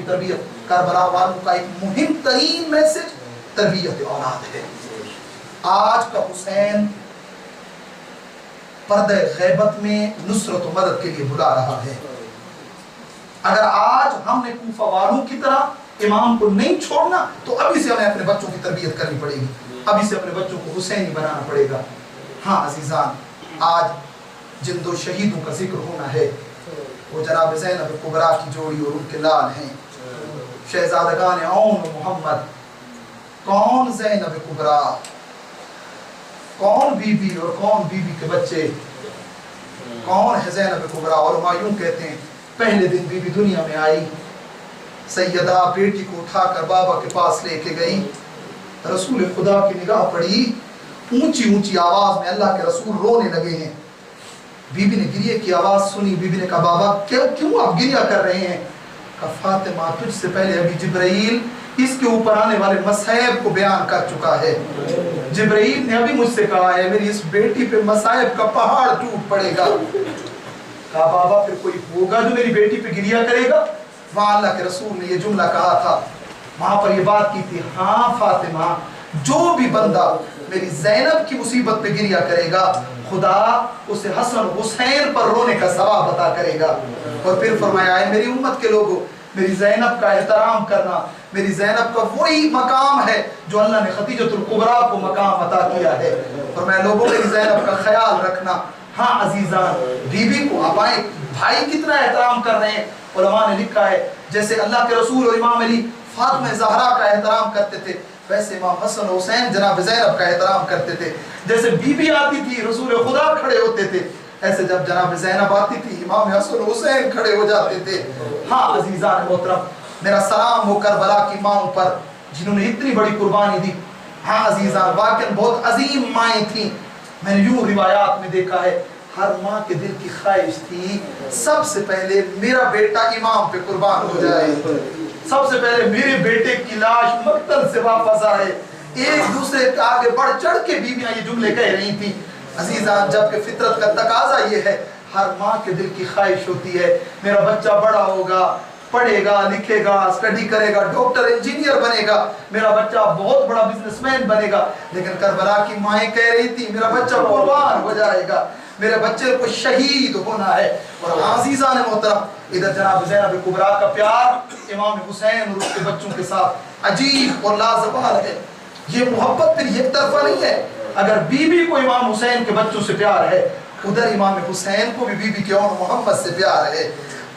تربیت کربلا والوں کا ایک مہم ترین میسج تربیت اولاد ہے۔ آج کا حسین پردہ غیبت میں نصرت و مدد کے لیے بلا رہا ہے۔ اگر آج ہم نے کوفہ والوں کی طرح امام کو نہیں چھوڑنا تو ابھی سے ہمیں اپنے بچوں کی تربیت کرنی پڑے گی، ابھی سے اپنے بچوں کو حسینی بنانا پڑے گا۔ ہاں عزیزان، آج جن دو شہیدوں کا ذکر ہونا ہے وہ جناب زینب کبریٰ کی جوڑی اور ان کے لال ہیں شہزادگان اون محمد۔ کون زینب کبریٰ، کون بی بی اور کون بی بی کے بچے، کون ہے زینب کبریٰ؟ علماء یوں کہتے ہیں پہلے دن بی بی دنیا میں آئی، سیدہ بیٹی کو اٹھا کر بابا کے پاس لے کے گئی، رسول خدا کی نگاہ پڑی، اونچی اونچی آواز میں اللہ کے رسول رونے لگے ہیں۔ بی بی نے گریے کی آواز سنی، بی بی نے کہا بابا کیوں آپ گریہ کر رہے ہیں؟ کہا فاطمہ تجھ سے پہلے ابھی جبرائیل اس کے اوپر آنے والے مصائب کو بیان کر چکا ہے، جبرائیل نے ابھی مجھ سے کہا ہے میری اس بیٹی پہ مصائب کا پہاڑ ٹوٹ پڑے گا۔ کہا بابا پھر کوئی ہوگا جو میری بیٹی پہ گریہ کرے گا؟ وہاں اللہ کے رسول نے یہ جملہ کہا تھا، وہاں پر یہ بات کی تھی، ہاں فاطمہ جو بھی بندہ میری زینب کی مصیبت پہ گریہ کرے گا خدا اسے حسن حسین پر رونے کا ثواب عطا کرے گا۔ اور پھر فرمایا ہے میری امت کے لوگوں میری زینب کا احترام کرنا، میری زینب کا وہی مقام ہے جو اللہ نے خدیجۃ الکبریٰ کو مقام عطا کیا ہے۔ فرمایا لوگوں میری زینب کا خیال رکھنا۔ ہاں عزیزان، بی بی کو آبائے بھائی کتنا احترام کر رہے ہیں، علماء نے لکھا ہے جیسے اللہ کے رسول اور امام علی فاطمہ زہرا کا احترام کرتے تھے ویسے امام حسن حسین جناب زینب کا احترام کرتے تھے۔ جیسے بی بی آتی تھی رسول خدا کھڑے ہوتے تھے، ایسے جب جناب زینب آتی تھی امام حسن حسین کھڑے ہو جاتے تھے۔ ہاں عزیزان محترم، میرا سلام ہو کربلا کی ماؤں پر جنہوں نے اتنی بڑی قربانی دی۔ ہاں عزیزان، واقعاً بہت عظیم مائیں تھیں۔ میں نے یوں روایات میں دیکھا ہے ہر ماں کے دل کی خواہش تھی سب سے پہلے میرا بیٹا امام پہ قربان ہو جائے، سب سے پہلے میرے بیٹے کی لاش مقتل سے واپس آئے۔ ایک دوسرے کے آگے بڑھ چڑھ کے بیویاں یہ جملے کہہ رہی تھیں۔ عزیزان، جبکہ فطرت کا تقاضا یہ ہے، ہر ماں کے دل کی خواہش ہوتی ہے میرا بچہ بڑا ہوگا، پڑھے گا، لکھے گا، اسٹڈی کرے گا، ڈاکٹر انجینئر بنے گا، میرا بچہ بہت بڑا بزنس مین بنے گا۔ لیکن کربلا کی مائیں کہہ رہی تھی میرا بچہ قربان ہو جائے گا، میرے بچے کو شہید ہونا ہے۔ اور عزیزان محترم، ادھر جناب زینب کبریٰ کا پیار امام حسین اور اس کے بچوں کے ساتھ عجیب اور لازوال ہے۔ یہ محبت پھر یک طرفہ نہیں ہے۔ اگر بی بی کو امام حسین کے بچوں سے پیار ہے، ادھر امام حسین کو بھی بی بی کے اور محمد سے پیار ہے۔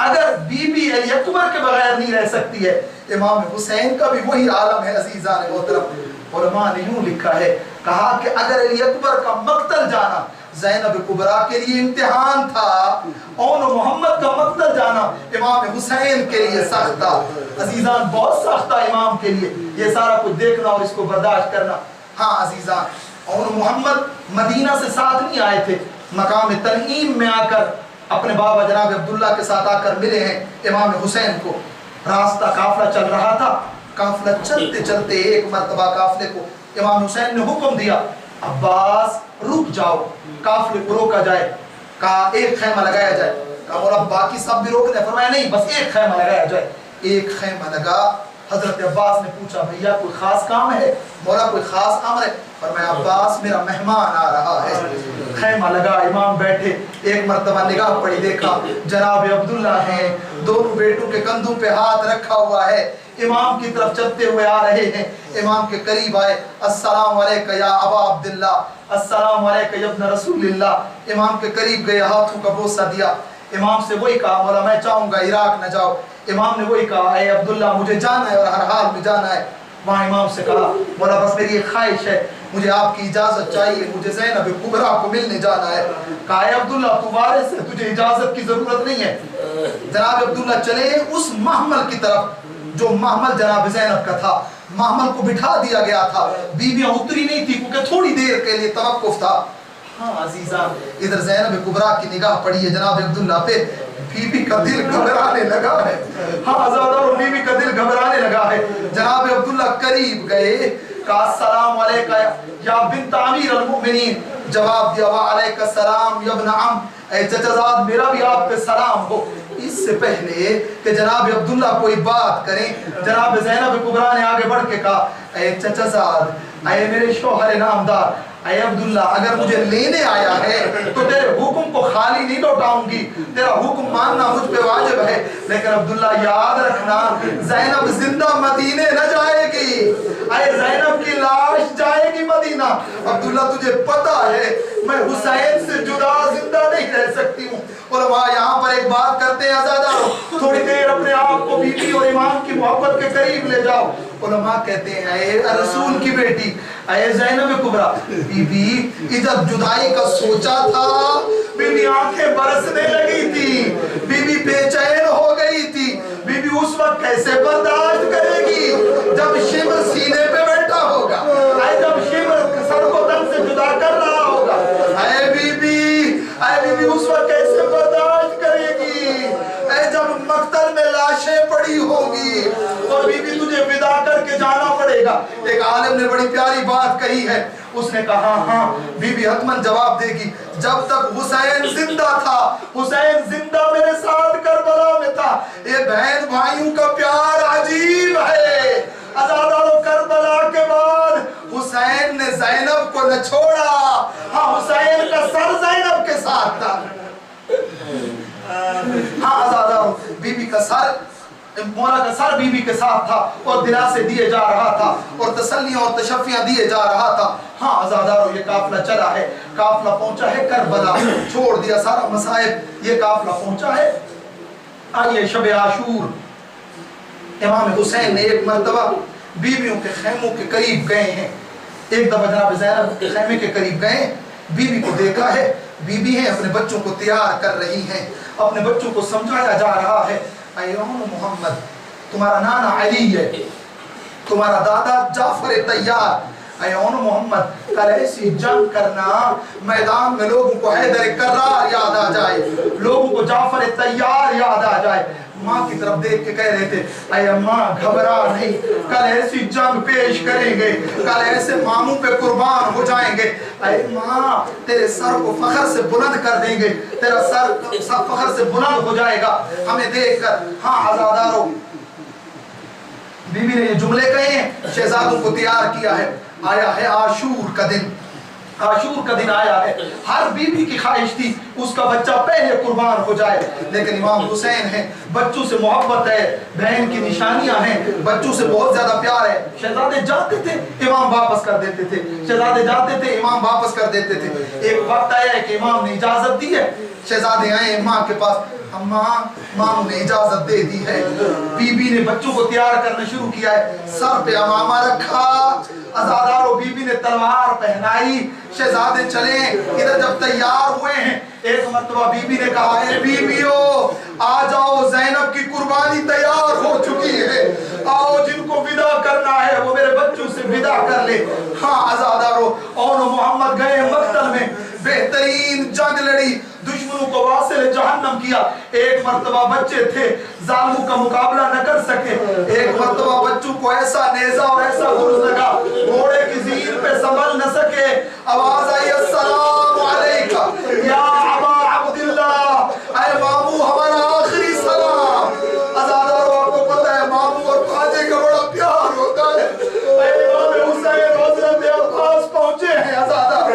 اگر بی بی علی اکبر کے بغیر نہیں رہ سکتی ہے، امام حسین کا بھی وہی عالم ہے۔ عزیزان محترم، علماء نے یوں لکھا ہے، کہا کہ اگر علی اکبر کا مقتل جانا زینب کبریٰ کے لیے امتحان تھا، اون محمد کا مقتل جانا امام حسین کے لیے سخت تھا۔ عزیزان، بہت سخت تھا امام کے لیے یہ سارا کچھ دیکھنا اور اس کو برداشت کرنا۔ ہاں عزیزان، اون محمد مدینہ سے ساتھ نہیں آئے تھے، مقام تنعیم میں آ کر اپنے بابا جناب عبداللہ کے ساتھ آ کر ملے ہیں امام حسین کو۔ راستہ قافلہ چل رہا تھا، قافلہ چلتے چلتے ایک مرتبہ قافلے کو امام حسین نے حکم دیا عباس رک جاؤ، قافلے کو روکا جائے، کہا ایک خیمہ لگایا جائے، کہا مولا باقی سب بھی روک دیں، فرمایا نہیں بس ایک خیمہ لگایا جائے۔ ایک خیمہ لگا۔ حضرت عباس نے پوچھا بھیا کوئی خاص کام ہے؟ مولا کوئی خاص امر ہے؟ فرمایا عباس میرا مہمان آ رہا ہے۔ خیمہ لگا، امام بیٹھے، ایک مرتبہ نگاہ پڑی، دیکھا جناب عبداللہ ہیں، دونوں بیٹوں کے کندھوں پہ ہاتھ رکھا ہوا ہے، امام کی طرف چلتے ہوئے آ رہے ہیں۔ امام کے قریب آئے، السلام علیکہ یا ابا عبداللہ، السلام علیکہ یا ابن رسول اللہ۔ امام کے قریب گئے، ہاتھوں کا بوسہ دیا۔ امام سے وہی کہا مولا میں چاہوں گا عراق نہ جاؤ۔ امام نے وہی کہا اے عبداللہ مجھے جانا ہے اور ہر حال میں جانا ہے۔ وہاں امام سے کہا مولا بس میری ایک خواہش ہے، مجھے آپ کی اجازت چاہیے، مجھے زینب کبریٰ کو ملنے جانا ہے۔ کہا اے عبداللہ تو وارث ہے، تجھے اجازت کی ضرورت نہیں ہے۔ جناب عبداللہ چلے اس محمل کی طرف جو محمل جناب زینب کا تھا، محمل کو بٹھا دیا گیا تھا، بیویاں اتری نہیں تھی کیونکہ تھوڑی دیر کے لیے توقف تھا۔ ہاں عزیزان، ادھر زینب کبریٰ کی نگاہ پڑی ہے جناب عبداللہ پہ، بیوی کا دل گھبرانے لگا ہے۔ ہاں زیادہ اور بیوی کا دل گھبرانے لگا ہے۔ جناب عبداللہ قریب گئے، کہا السلام علیکہ یا بنت امیر المؤمنین، جواب دیا وعلیکہ السلام یا ابن عم، اے چچا زاد میرا بھی آپ پہ سلام ہو۔ اس سے پہلے کہ جناب عبداللہ کوئی بات کریں، جناب زینب کبریٰ نے آگے بڑھ کے کہا اے چچا زاد، اے میرے شوہر نامدار، اے عبداللہ اگر مجھے لینے آیا ہے تو تیرے حکم کو خالی نہیں لوٹاؤں گی، تیرا حکم ماننا مجھ پہ واجب ہے، لیکن عبداللہ یاد رکھنا زینب زندہ مدینے نہ جائے گی، اے زینب کی لاش جائے گی مدینہ۔ عبداللہ تجھے پتا ہے میں حسین سے جدا زندہ نہیں رہ سکتی ہوں۔ علماء یہاں پر ایک بات کرتے ہیں عزادارو، تھوڑی دیر اپنے آپ کو بی بی اور امام کی محبت کے قریب لے جاؤ۔ علماء کہتے ہیں اے رسول کی بیٹی، اے زینب کبریٰ، بی بی جب جدائی کا سوچا تھا بی بی آنکھیں برسنے لگی تھی، بی بی بے چین ہو گئی تھی، بی بی اس وقت کیسے برداشت کرے گی جب شمر سینے پہ بیٹھا ہوگا، اے جب شمر سر کو تن سے جدا کر رہا ہوگا، اے بی بی اس وقت کیسے برداشت کرے گی، اے جب مقتل میں لاشیں پڑی ہوگی اور بی بی تجھے ودا کر کے جانا پڑے گا۔ ایک عالم نے بڑی پیاری بات کہی ہے، اس نے کہا ہاں بی بی حتماً جواب دے گی، جب تک حسین زندہ تھا، حسین زندہ میرے ساتھ کربلا میں تھا۔ یہ بہن بھائیوں کا پیار عجیب ہے۔ عزادارو کربلا کے بعد حسین نے زینب کو نہ چھوڑا، ہاں حسین کا سر زینب کے ساتھ تھا، ہاں عزادارو بی بی کا سر، مولا کا سر بی بی کے ساتھ تھا اور دلاسے دیے جا رہا تھا اور تسلیاں اور تشفیاں دیے جا رہا تھا۔ ہاں عزادارو یہ قافلہ چلا ہے، قافلہ پہنچا ہے کربلا، چھوڑ دیا سارا مصائب، یہ قافلہ پہنچا ہے۔ آئیے شب عاشور، امام حسین نے ایک مرتبہ بیویوں کے خیموں کے قریب گئے ہیں، ایک دفعہ جناب زینب کے خیمے کے قریب گئے، بیوی کو دیکھا ہے، بیوی ہیں اپنے بچوں کو تیار کر رہی ہیں، اپنے بچوں کو سمجھایا جا رہا ہے، ایون محمد تمہارا نانا علی ہے، تمہارا دادا جعفر تیار، ایون محمد کل ایسی جنگ کرنا میدان میں لوگوں کو حیدر کرار یاد آ جائے، لوگوں کو جعفر تیار یاد آ جائے۔ ماں کی طرف دیکھ کے کہہ رہے تھے اے اماں گھبرا نہیں، کل ایسی جنگ پیش کریں گے، کل ایسے ماموں پہ قربان ہو جائیں گے، اے ماں تیرے سر کو فخر سے بلند کر دیں گے، تیرا سر فخر سے بلند ہو جائے گا ہمیں دیکھ کر۔ ہاں عزادارو بی بی نے یہ جملے کہے ہیں، شہزادوں کو تیار کیا ہے، آیا ہے عاشور کا دن، عاشور کا دن آیا ہے، ہر بی بی کی خواہش تھی اس کا بچہ پہلے قربان ہو جائے، لیکن امام حسین ہیں، بچوں سے محبت ہے، بہن کی نشانیاں ہیں، بچوں سے بہت زیادہ پیار ہے، شہزادے جاتے تھے امام واپس کر دیتے تھے، شہزادے جاتے تھے امام واپس کر دیتے تھے۔ ایک وقت آیا ہے کہ امام نے اجازت دی ہے، شہزادے آئے ماں کے پاس، ماں نے اجازت دے دی ہے، بی بی نے بچوں کو تیار کرنا شروع کیا ہے، سر پہ امامہ رکھا، عزادارو بی بی نے تلوار پہنائی، شہزادے چلے، ادھر جب تیار ہوئے ہیں، ایک مرتبہ بی بی نے کہا اے بی بیو آ جاؤ، زینب کی قربانی تیار ہو چکی ہے، آؤ جن کو ودا کرنا ہے وہ میرے بچوں سے ودا کر لے۔ ہاں عزادارو اون محمد گئے مقتل میں، بہترین جنگ لڑی، دشمنوں کو واصل جہنم کیا، ایک مرتبہ بچے تھے ظالموں کا مقابلہ نہ کر سکے، ایک مرتبہ بچوں کو ایسا نیزہ اور ایسا گرز لگا گھوڑے کی زین پہ سنبھل نہ سکے، آواز آئی السلام علیکہ یا ابا عبداللہ، اے مامو ہمارا آخری سلام۔ عزادارو آپ کو پتہ ہے مامو اور خواجے کا بڑا پیار ہوتا ہے، اے امام حسین حضرت عباس پہنچے ہیں عزادارو،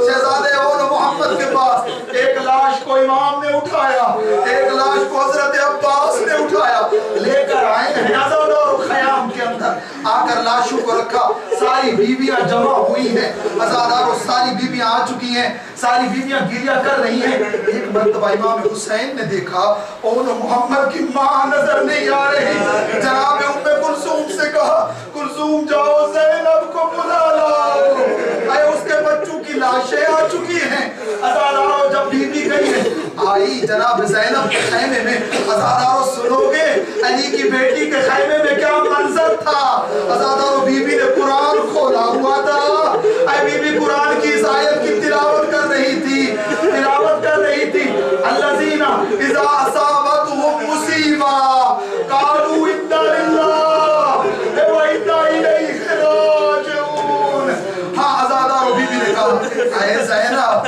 شہزادے اون محمد کے پاس، ایک لاش کو امام نے اٹھایا، ایک لاش کو حضرت عباس نے اٹھایا، لے کر آئے ہیں عزادارو خیام کے اندر، آ کر لاشوں کو رکھا، ساری بیویاں جمع ہوئی ہیں، عزادارو ساری بیویاں آ چکی ہیں، ساری بیویاں گریہ کر رہی ہیں۔ ایک مرتبہ امام حسین نے دیکھا اون محمد کی ماں نظر نہیں آ رہی، جناب ام کلثوم سے کہا کلثوم جاؤ زینب کو بلا لاؤ، اے اس کے بچوں کی لاشیں آ چکی ہیں۔ عزادارو جب بیوی گئی ہے آئی جناب زینب کے خیمے میں، عزادارو سنو گے علی کی بیٹی کے خیمے میں کیا منظر تھا، عزادارو بیوی نے قرآن کھولا ہوا تھا، اے بیوی قرآن کی اس آیت کی تلاوت کر رہی تھی، تلاوت کر رہی تھی، الذین اذا اصابتهم مصیبہ قالوا انا للہ و انا الیہ راجعون۔ ہاں عزادارو بیوی نے کہا اے زینب